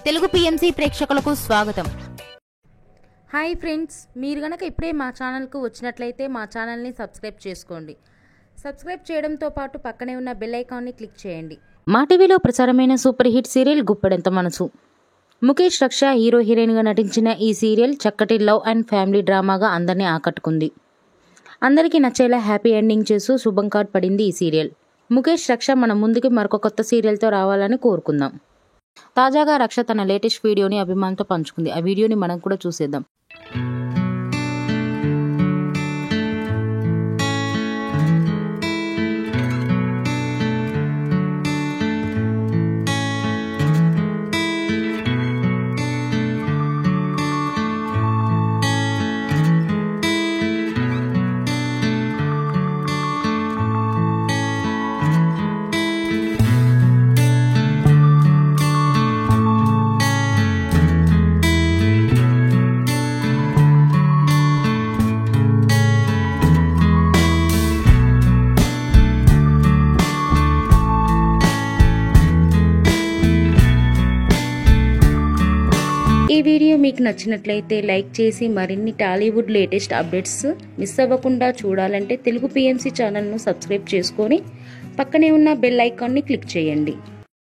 Telugu PMC ప్రేక్షకులకు స్వాగతం. Hi friends, మీరు గనక ఇప్పుడే మా ఛానల్కు వచ్చినట్లయితే మా ఛానల్ని సబ్స్క్రైబ్ చేసుకోండి. సబ్స్క్రైబ్ చేయడంతో పాటు పక్కనే ఉన్న బెల్ ఐకాన్ని క్లిక్ చేయండి. మా టీవీలో ప్రసారమైన సూపర్ హిట్ సీరియల్ గుప్పెడంత మనసు. ముఖేష్ రక్ష హీరో హీరోయిన్గా నటించిన ఈ సీరియల్ చక్కటి లవ్ అండ్ ఫ్యామిలీ డ్రామాగా అందరినీ ఆకట్టుకుంది. అందరికీ నచ్చేలా హ్యాపీ ఎండింగ్ చేస్తూ శుభం కార్డ్ పడింది ఈ సీరియల్. ముఖేష్ రక్ష మన ముందుకి మరొక కొత్త సీరియల్తో రావాలని కోరుకుందాం. తాజాగా రక్ష తన లేటెస్ట్ వీడియోని అభిమానులతో పంచుకుంది. ఆ వీడియోని మనం కూడా చూసేద్దాం. ఈ వీడియో మీకు నచ్చినట్లయితే లైక్ చేసి మరిన్ని టాలీవుడ్ లేటెస్ట్ అప్డేట్స్ మిస్ అవ్వకుండా చూడాలంటే తెలుగు పిఎంసి ఛానల్ను సబ్స్క్రైబ్ చేసుకొని పక్కనే ఉన్న బెల్ ఐకాన్ని క్లిక్ చేయండి.